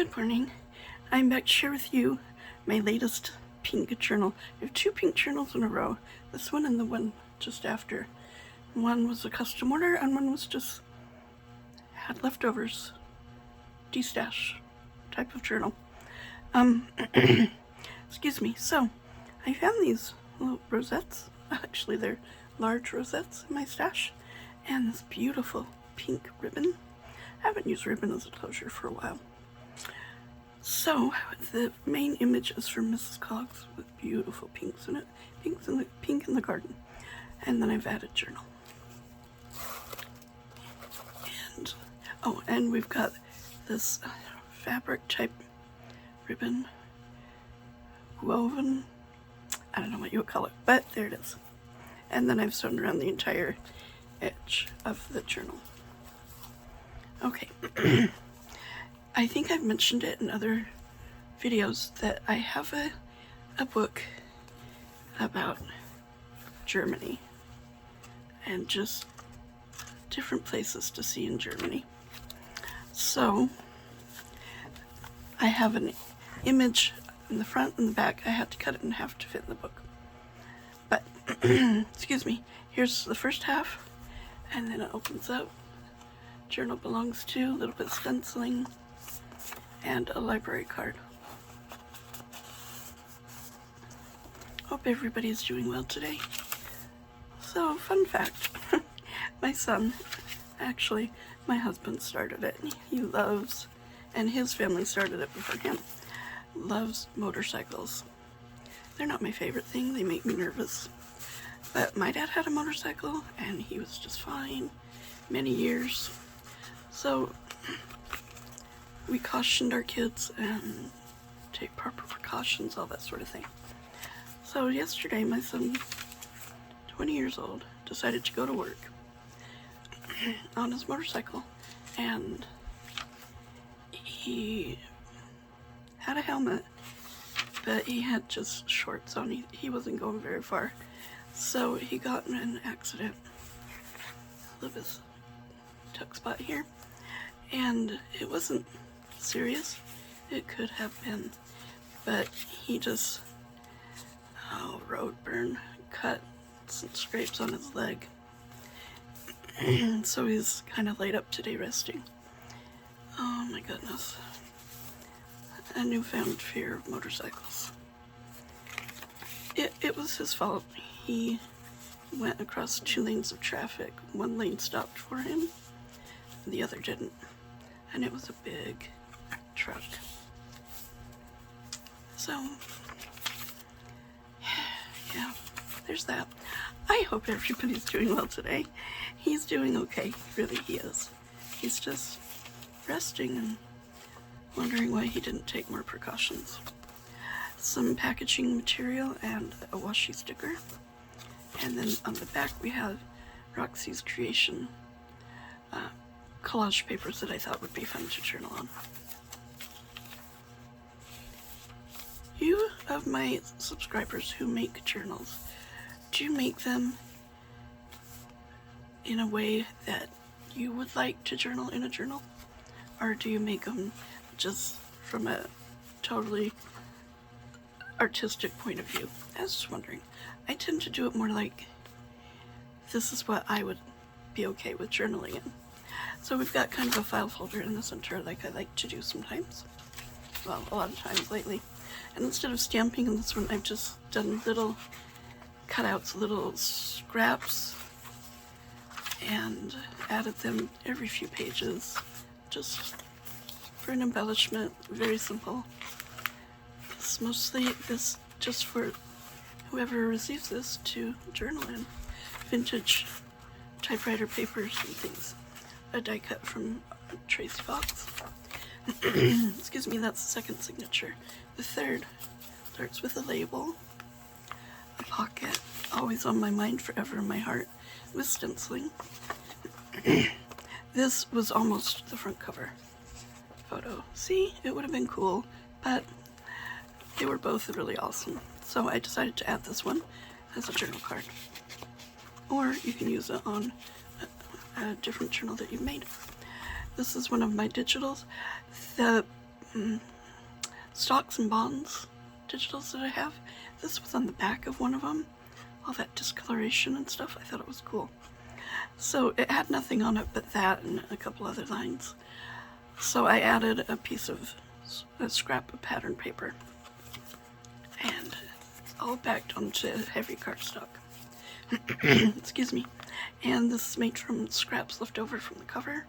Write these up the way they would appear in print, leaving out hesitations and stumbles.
Good morning. I'm back to share with you my latest pink journal. I have two pink journals in a row. This one and the one just after. One was a custom order and one was just had leftovers. De-stash type of journal. Excuse me. So I found these little rosettes. Actually, they're large rosettes in my stash. And this beautiful pink ribbon. I haven't used ribbon as a closure for a while. So the main image is from Mrs. Cogs with beautiful pinks in it. Pink in the garden. And then I've added journal. And and we've got this fabric type ribbon woven. I don't know what you would call it, but there it is. And then I've sewn around the entire edge of the journal. Okay. I think I've mentioned it in other videos that I have a book about Germany and just different places to see in Germany. So I have an image in the front and the back. I had to cut it in half to fit in the book. But, excuse me, here's the first half, and then it opens up. Journal belongs to, a little bit of stenciling, and a library card. Hope everybody's doing well today. So, fun fact, my son, actually, my husband started it. He loves, and his family started it before him, loves motorcycles. They're not my favorite thing, they make me nervous. But my dad had a motorcycle, and he was just fine many years. So, we cautioned our kids and take proper precautions, all that sort of thing. So yesterday, my son, 20 years old, decided to go to work on his motorcycle, and he had a helmet, but he had just shorts on. He wasn't going very far, so he got in an accident. Look at his tuck spot here, and it wasn't serious. It could have been, but he just road burn, cut, some scrapes on his leg. So he's kind of laid up today resting. Oh my goodness. A newfound fear of motorcycles. It was his fault. He went across 2 lanes of traffic. 1 lane stopped for him, the other didn't. And it was a big truck. So, yeah, there's that. I hope everybody's doing well today. He's doing okay, really he is. He's just resting and wondering why he didn't take more precautions. Some packaging material and a washi sticker. And then on the back we have Roxy's Creation collage papers that I thought would be fun to journal on. You of my subscribers who make journals, do you make them in a way that you would like to journal in a journal? Or do you make them just from a totally artistic point of view? I was just wondering. I tend to do it more like, this is what I would be okay with journaling in. So we've got kind of a file folder in the center like I like to do sometimes. Well, a lot of times lately. And instead of stamping in this one, I've just done little cutouts, little scraps, and added them every few pages, just for an embellishment. Very simple. It's mostly this just for whoever receives this to journal in. Vintage typewriter papers and things. A die cut from a Tracy box. Excuse me, that's the second signature. The third starts with a label, a pocket, always on my mind, forever in my heart, with stenciling. This was almost the front cover photo. See, it would have been cool, but they were both really awesome. So I decided to add this one as a journal card. Or you can use it on a different journal that you've made. This is one of my digitals. The stocks and bonds digitals that I have. This was on the back of one of them. All that discoloration and stuff. I thought it was cool. So it had nothing on it but that and a couple other lines. So I added a piece of a scrap of pattern paper and all backed onto heavy cardstock. Excuse me. And this is made from scraps left over from the cover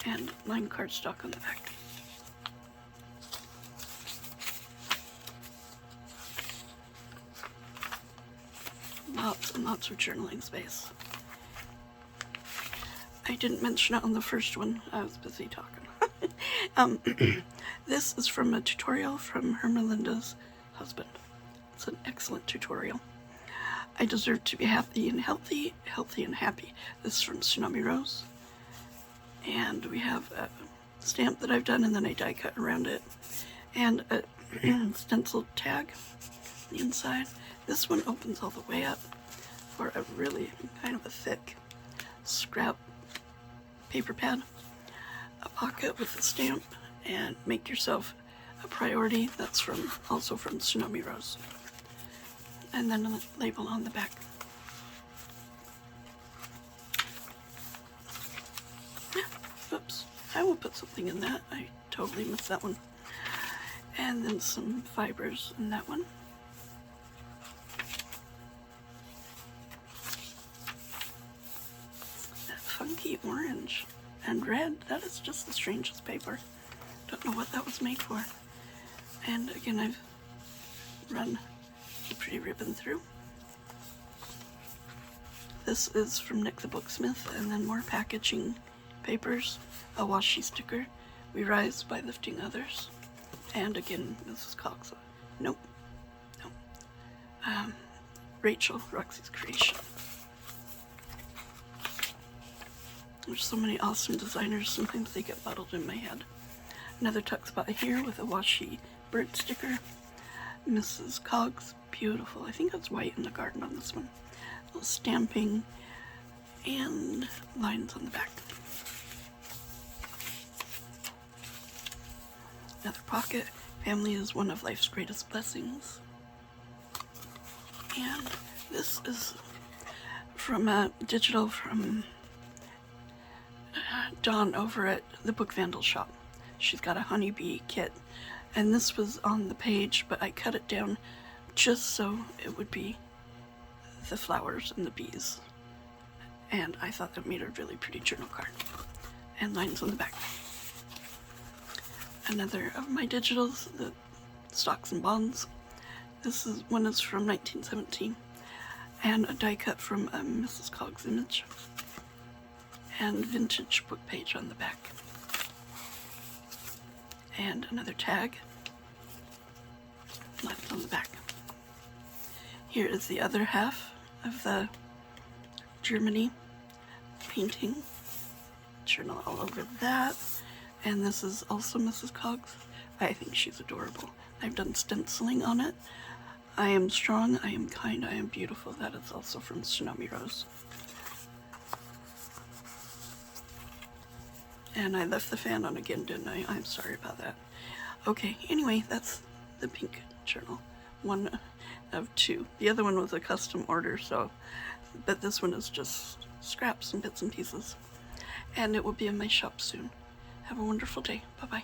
and lined cardstock on the back. Lots and lots of journaling space. I didn't mention it on the first one. I was busy talking. This is from a tutorial from Hermelinda's husband. It's an excellent tutorial. I deserve to be happy and healthy, healthy and happy. This is from Tsunami Rose. And we have a stamp that I've done and then I die cut around it. And a stenciled tag on the inside. This one opens all the way up for a really kind of a thick scrap paper pad. A pocket with a stamp and make yourself a priority. That's also from Tsunami Rose. And then a label on the back. Oops, I will put something in that. I totally missed that one. And then some fibers in that one. That funky orange and red, that is just the strangest paper. Don't know what that was made for. And again, I've run a pretty ribbon through. This is from Nick the Booksmith, and then more packaging papers, a washi sticker, We Rise by Lifting Others, and again, Mrs. Cox. Nope. Rachel, Roxy's Creation. There's so many awesome designers, sometimes they get muddled in my head. Another tuck spot here with a washi bird sticker. Mrs. Cogs, beautiful. I think that's white in the garden on this one. A little stamping and lines on the back. Another pocket. Family is one of life's greatest blessings. And this is from a digital from Dawn over at the Book Vandal shop. She's got a honeybee kit, and this was on the page, but I cut it down just so it would be the flowers and the bees. And I thought that made a really pretty journal card. And lines on the back. Another of my digitals, the Stocks and Bonds. This one is from 1917, and a die cut from a Mrs. Cog's image. And vintage book page on the back. And another tag left on the back. Here is the other half of the Germany painting. Journal all over that. And this is also Mrs. Cogs. I think she's adorable. I've done stenciling on it. I am strong, I am kind, I am beautiful. That is also from Tsunami Rose. And I left the fan on again, didn't I? I'm sorry about that. Okay, anyway, that's the pink journal. One of two. The other one was a custom order, but this one is just scraps and bits and pieces. And it will be in my shop soon. Have a wonderful day. Bye-bye.